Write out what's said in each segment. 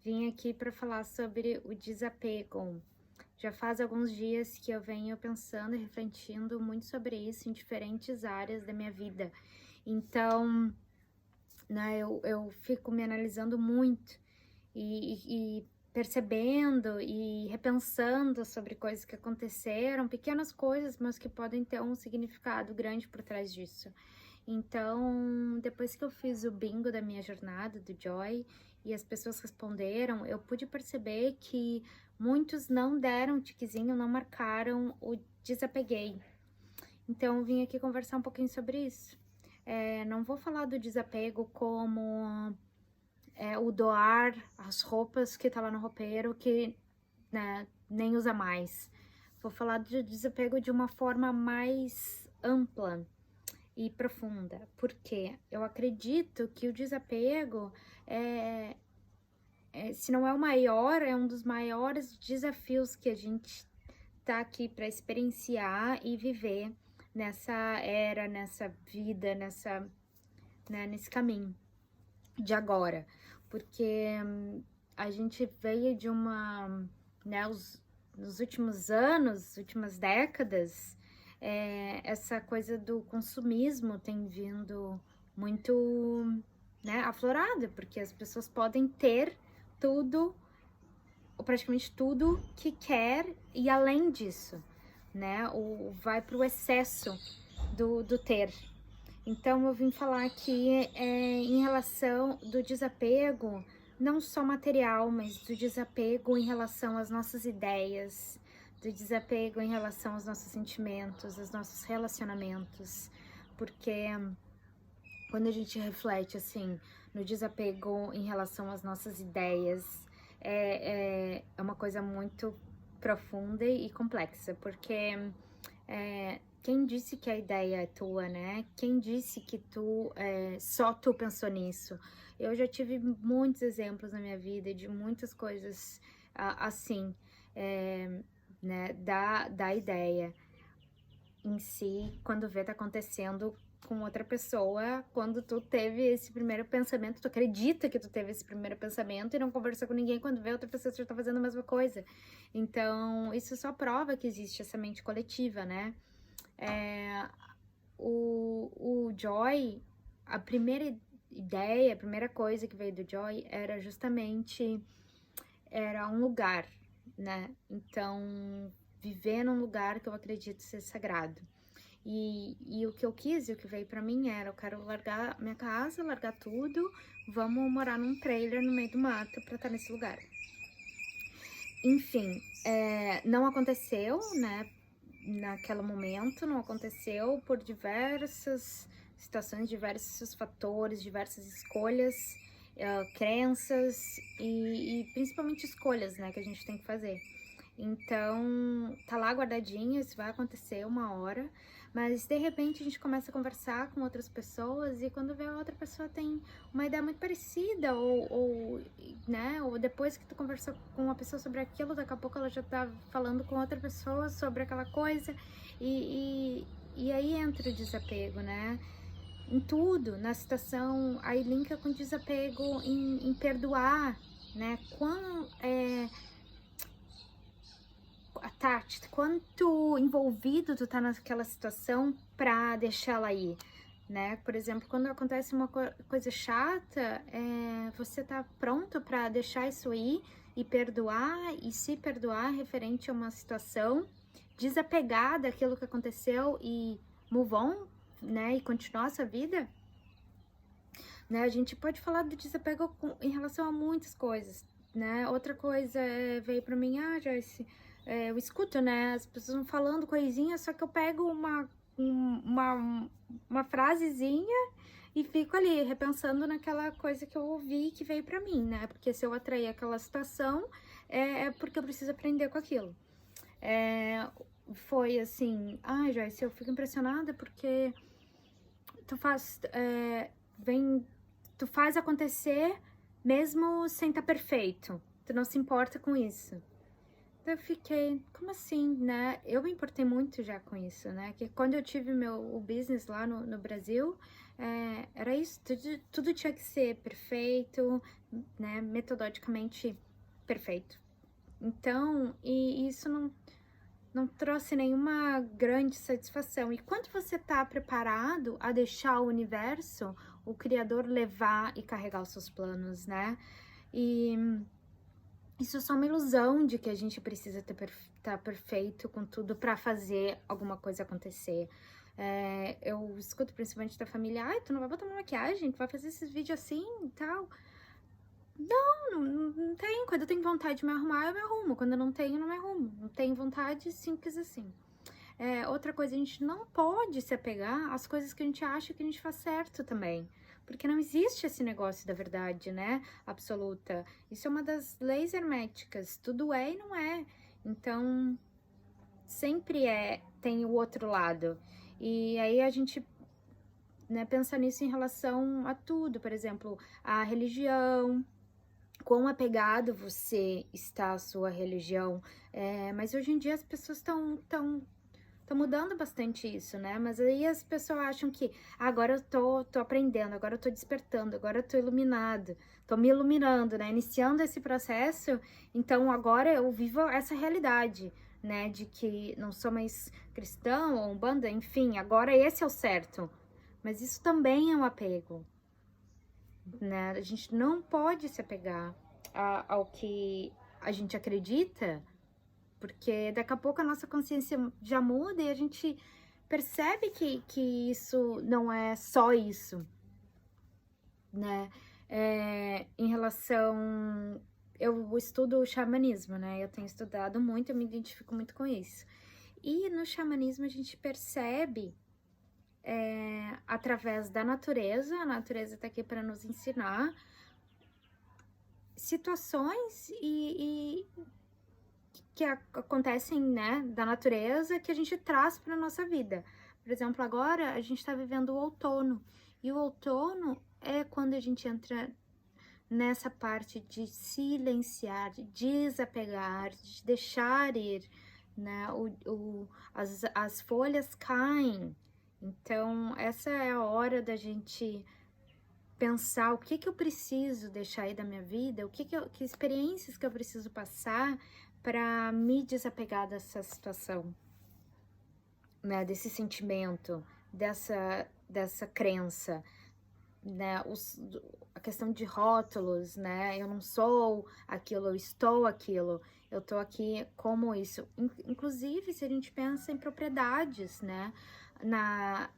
Vim aqui para falar sobre o desapego. Já faz alguns dias que eu venho pensando e refletindo muito sobre isso em diferentes áreas da minha vida. Então, eu fico me analisando muito e percebendo e repensando sobre coisas que aconteceram, pequenas coisas, mas que podem ter um significado grande por trás disso. Então, depois que eu fiz o bingo da minha jornada, do Joy, e as pessoas responderam, eu pude perceber que muitos não deram tiquezinho, não marcaram o desapeguei. Então, eu vim aqui conversar um pouquinho sobre isso. Não vou falar do desapego como o doar as roupas que tá lá no roupeiro que, né, nem usa mais. Vou falar de desapego de uma forma mais ampla e profunda, porque eu acredito que o desapego se não é o maior, é um dos maiores desafios que a gente tá aqui para experienciar e viver nessa era, nessa vida, nesse caminho de agora, porque a gente veio de nos últimos anos, últimas décadas, essa coisa do consumismo tem vindo muito, né, aflorada, porque as pessoas podem ter tudo, ou praticamente tudo que quer, e além disso, né, vai para o excesso do ter. Então, eu vim falar aqui em relação do desapego, não só material, mas do desapego em relação às nossas ideias, do desapego em relação aos nossos sentimentos, aos nossos relacionamentos, porque quando a gente reflete assim no desapego em relação às nossas ideias, é uma coisa muito profunda e complexa, porque quem disse que a ideia é tua, né? Quem disse que só tu pensou nisso? Eu já tive muitos exemplos na minha vida de muitas coisas assim, né? Da ideia em si, quando vê tá acontecendo com outra pessoa, quando tu teve esse primeiro pensamento, tu acredita que tu teve esse primeiro pensamento e não conversa com ninguém, quando vê outra pessoa já tá fazendo a mesma coisa. Então, isso só prova que existe essa mente coletiva, né? O Joy, a primeira ideia, a primeira coisa que veio do Joy era justamente um lugar, né? Então, viver num lugar que eu acredito ser sagrado. E o que eu quis e o que veio pra mim era, eu quero largar minha casa, largar tudo, vamos morar num trailer no meio do mato pra estar nesse lugar. Enfim, não aconteceu, né? Naquele momento, não aconteceu por diversas situações, diversos fatores, diversas escolhas, crenças e principalmente escolhas, né, que a gente tem que fazer. Então, tá lá guardadinho, isso vai acontecer uma hora, mas de repente a gente começa a conversar com outras pessoas e quando vê a outra pessoa tem uma ideia muito parecida, né, ou depois que tu conversou com uma pessoa sobre aquilo, daqui a pouco ela já tá falando com outra pessoa sobre aquela coisa, e aí entra o desapego, né? Em tudo, na situação, aí linka com desapego em perdoar, né? Tati, quanto envolvido tu tá naquela situação pra deixar ela ir, né? Por exemplo, quando acontece uma coisa chata, você tá pronto pra deixar isso ir e perdoar e se perdoar referente a uma situação, desapegar daquilo que aconteceu e move on, né? E continuar a sua vida? Né? A gente pode falar do desapego em relação a muitas coisas, né? Outra coisa veio pra mim, Joyce, eu escuto, né? As pessoas vão falando coisinha, só que eu pego uma frasezinha e fico ali repensando naquela coisa que eu ouvi que veio pra mim, né? Porque se eu atrair aquela situação, é porque eu preciso aprender com aquilo. Foi assim, Joyce, eu fico impressionada porque tu faz, tu faz acontecer mesmo sem estar perfeito. Tu não se importa com isso. Então eu fiquei, como assim, né? Eu me importei muito já com isso, né? Que quando eu tive o business lá no Brasil, era isso, tudo tinha que ser perfeito, né, metodologicamente perfeito. Então, e isso não trouxe nenhuma grande satisfação. E quando você tá preparado a deixar o universo, o Criador levar e carregar os seus planos, né? E isso é só uma ilusão de que a gente precisa tá perfeito com tudo para fazer alguma coisa acontecer. Eu escuto principalmente da família, ai, tu não vai botar uma maquiagem, tu vai fazer esses vídeos assim e tal. Não tem. Quando eu tenho vontade de me arrumar, eu me arrumo. Quando eu não tenho, eu não me arrumo. Não tenho vontade, simples assim. Outra coisa, a gente não pode se apegar às coisas que a gente acha que a gente faz certo também. Porque não existe esse negócio da verdade, né? Absoluta. Isso é uma das leis herméticas. Tudo é e não é. Então, sempre tem o outro lado. E aí a gente, né, pensa nisso em relação a tudo. Por exemplo, a religião, quão apegado você está à sua religião. Mas hoje em dia as pessoas estão mudando bastante isso, né? Mas aí as pessoas acham que agora eu tô aprendendo, agora eu tô despertando, agora eu tô iluminado, tô me iluminando, né? Iniciando esse processo, então agora eu vivo essa realidade, né? De que não sou mais cristão ou umbanda, enfim, agora esse é o certo. Mas isso também é um apego, né? A gente não pode se apegar ao que a gente acredita, porque daqui a pouco a nossa consciência já muda e a gente percebe que isso não é só isso, né? Em relação... Eu estudo o xamanismo, né? Eu tenho estudado muito, eu me identifico muito com isso. E no xamanismo a gente percebe através da natureza, a natureza está aqui para nos ensinar situações que acontecem, né, da natureza que a gente traz para nossa vida. Por exemplo, agora a gente está vivendo o outono, e o outono é quando a gente entra nessa parte de silenciar, de desapegar, de deixar ir, né? As folhas caem. Então, essa é a hora da gente pensar o que eu preciso deixar aí da minha vida, que experiências que eu preciso passar para me desapegar dessa situação, né? Desse sentimento, dessa crença, né? A questão de rótulos, né? Eu não sou aquilo, eu estou aquilo. Eu tô aqui como isso. Inclusive, se a gente pensa em propriedades, né? Na,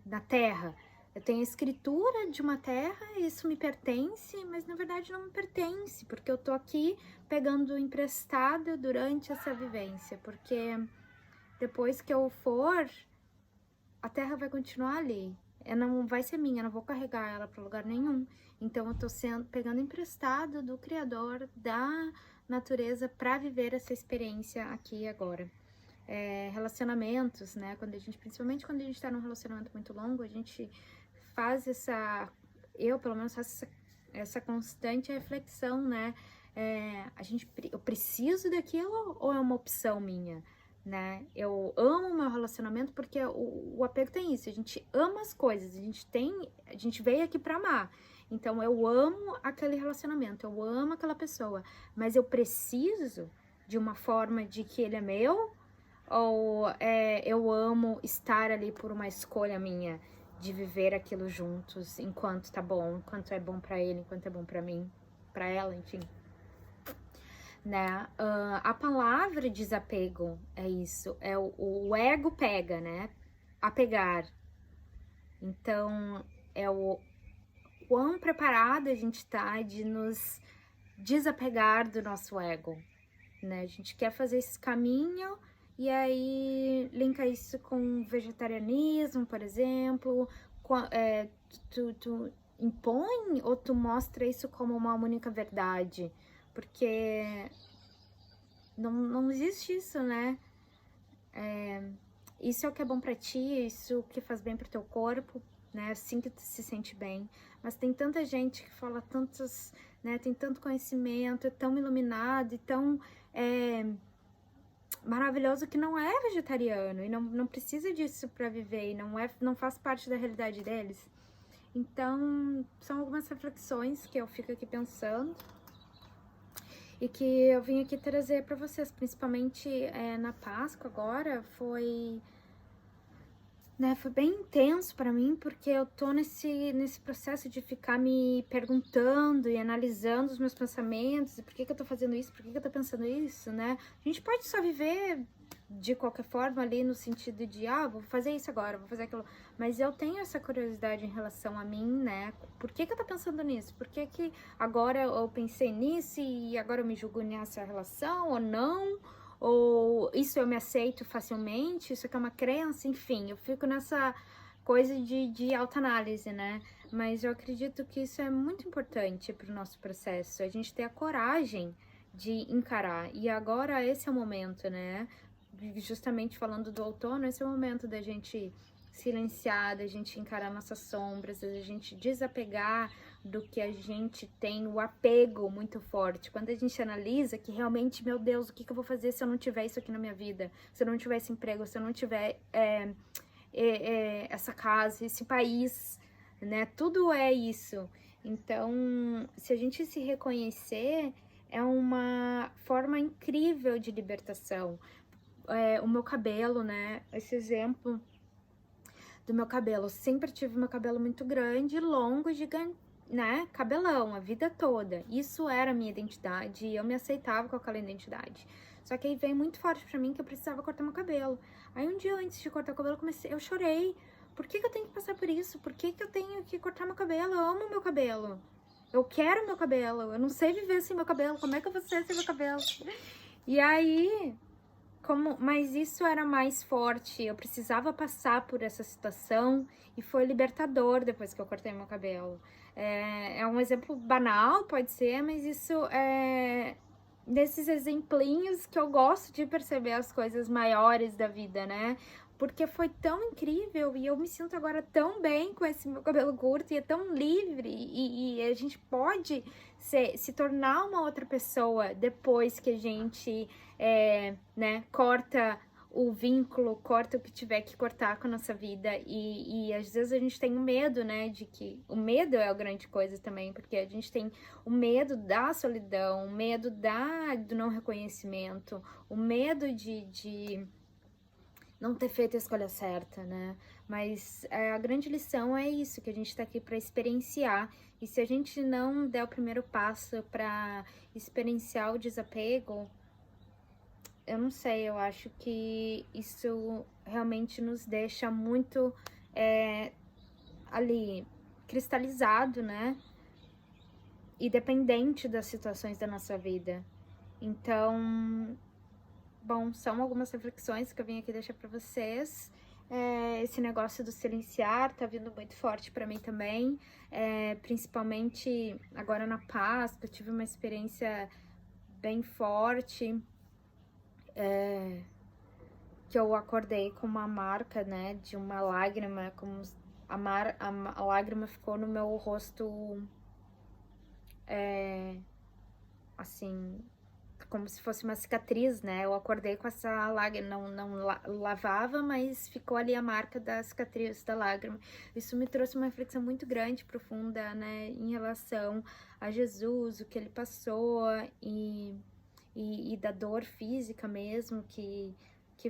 na terra. Eu tenho a escritura de uma terra, isso me pertence, mas na verdade não me pertence, porque eu tô aqui pegando emprestado durante essa vivência, porque depois que eu for, a terra vai continuar ali. Ela não vai ser minha, eu não vou carregar ela para lugar nenhum. Então eu tô pegando emprestado do Criador, da natureza, para viver essa experiência aqui e agora. Relacionamentos, né? Principalmente quando a gente tá num relacionamento muito longo, a gente faz eu pelo menos faço essa constante reflexão, né? Eu preciso daquilo ou é uma opção minha, né? Eu amo o meu relacionamento porque o apego tem isso, a gente ama as coisas, a gente veio aqui para amar. Então eu amo aquele relacionamento, eu amo aquela pessoa, mas eu preciso de uma forma de que ele é meu, ou eu amo estar ali por uma escolha minha de viver aquilo juntos, enquanto tá bom, enquanto é bom para ele, enquanto é bom para mim, para ela, enfim, né? A palavra desapego é isso, o ego pega, né? Apegar. Então, é o quão preparada a gente tá de nos desapegar do nosso ego, né? A gente quer fazer esse caminho e aí linka isso com vegetarianismo, por exemplo. Tu impõe ou tu mostra isso como uma única verdade? Porque não existe isso, né? Isso é o que é bom pra ti, isso que faz bem pro teu corpo, né? Assim que tu se sente bem. Mas tem tanta gente que fala tantos, né? Tem tanto conhecimento, é tão iluminado e tão maravilhoso que não é vegetariano e não precisa disso para viver e não faz parte da realidade deles. Então, são algumas reflexões que eu fico aqui pensando e que eu vim aqui trazer para vocês, principalmente na Páscoa agora, foi bem intenso para mim, porque eu tô nesse processo de ficar me perguntando e analisando os meus pensamentos, e por que eu tô fazendo isso, por que eu tô pensando isso, né? A gente pode só viver de qualquer forma ali no sentido de, vou fazer isso agora, vou fazer aquilo, mas eu tenho essa curiosidade em relação a mim, né? Por que eu tô pensando nisso? Por que agora eu pensei nisso e agora eu me julgo nessa relação ou não? Ou isso eu me aceito facilmente, isso aqui é uma crença, enfim, eu fico nessa coisa de autoanálise, né? Mas eu acredito que isso é muito importante para o nosso processo, a gente ter a coragem de encarar. E agora esse é o momento, né? Justamente falando do outono, esse é o momento da gente silenciar, da gente encarar nossas sombras, da gente desapegar do que a gente tem, o apego muito forte. Quando a gente analisa que realmente, meu Deus, o que eu vou fazer se eu não tiver isso aqui na minha vida? Se eu não tiver esse emprego, se eu não tiver essa casa, esse país, né? Tudo é isso. Então, se a gente se reconhecer, é uma forma incrível de libertação. O meu cabelo, né? Esse exemplo do meu cabelo. Eu sempre tive meu cabelo muito grande, longo, gigante, né? Cabelão, a vida toda. Isso era a minha identidade e eu me aceitava com aquela identidade. Só que aí veio muito forte pra mim que eu precisava cortar meu cabelo. Aí um dia antes de cortar o cabelo, eu chorei. Por que eu tenho que passar por isso? Por que eu tenho que cortar meu cabelo? Eu amo meu cabelo. Eu quero meu cabelo. Eu não sei viver sem meu cabelo. Como é que eu vou ser sem meu cabelo? E aí, mas isso era mais forte, eu precisava passar por essa situação e foi libertador depois que eu cortei meu cabelo. É um exemplo banal, pode ser, mas isso é desses exemplinhos que eu gosto de perceber as coisas maiores da vida, né? Porque foi tão incrível e eu me sinto agora tão bem com esse meu cabelo curto e é tão livre e a gente pode se tornar uma outra pessoa depois que a gente né, corta o vínculo, corta o que tiver que cortar com a nossa vida e às vezes a gente tem medo, né, de que o medo é a grande coisa também, porque a gente tem o medo da solidão, o medo do não reconhecimento, o medo de não ter feito a escolha certa, né? Mas a grande lição é isso, que a gente tá aqui para experienciar. E se a gente não der o primeiro passo para experienciar o desapego, eu não sei, eu acho que isso realmente nos deixa muito ali cristalizado, né? E dependente das situações da nossa vida. Então, bom, são algumas reflexões que eu vim aqui deixar para vocês. Esse negócio do silenciar tá vindo muito forte para mim também, principalmente agora na Páscoa, eu tive uma experiência bem forte, que eu acordei com uma marca, né, de uma lágrima, como a lágrima ficou no meu rosto, assim, como se fosse uma cicatriz, né? Eu acordei com essa lágrima, não lavava, mas ficou ali a marca da cicatriz da lágrima. Isso me trouxe uma reflexão muito grande, profunda, né? Em relação a Jesus, o que ele passou e da dor física mesmo, que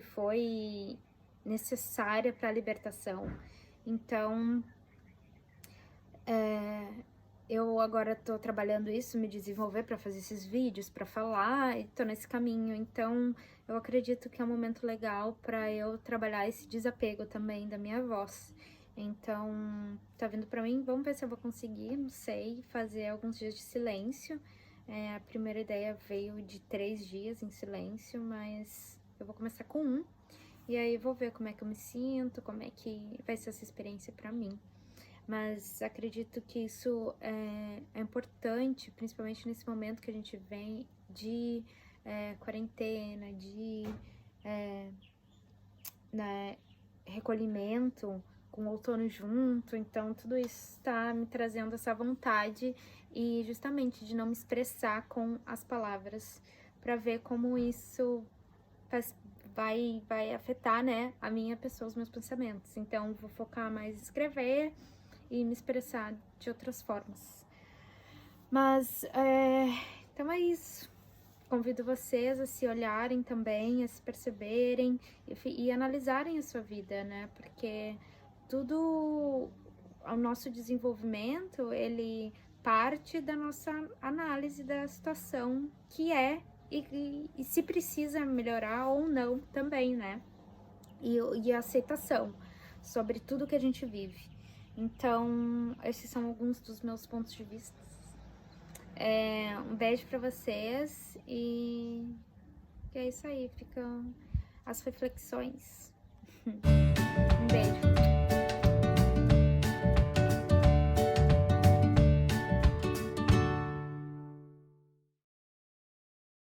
foi necessária para a libertação. Então, eu agora tô trabalhando isso, me desenvolver para fazer esses vídeos, para falar, e tô nesse caminho. Então, eu acredito que é um momento legal para eu trabalhar esse desapego também da minha voz. Então, tá vindo para mim, vamos ver se eu vou conseguir, não sei, fazer alguns dias de silêncio. A primeira ideia veio de 3 dias em silêncio, mas eu vou começar com 1. E aí vou ver como é que eu me sinto, como é que vai ser essa experiência para mim. Mas acredito que isso é importante, principalmente nesse momento que a gente vem de quarentena, de né, recolhimento, com o outono junto. Então, tudo isso está me trazendo essa vontade e justamente de não me expressar com as palavras, para ver como isso vai afetar, né, a minha pessoa, os meus pensamentos. Então, vou focar mais em escrever e me expressar de outras formas. Mas, então é isso. Convido vocês a se olharem também, a se perceberem e analisarem a sua vida, né? Porque tudo, o nosso desenvolvimento, ele parte da nossa análise da situação que é e se precisa melhorar ou não também, né? E a aceitação sobre tudo que a gente vive. Então, esses são alguns dos meus pontos de vista. Um beijo pra vocês e é isso aí, ficam as reflexões. Um beijo.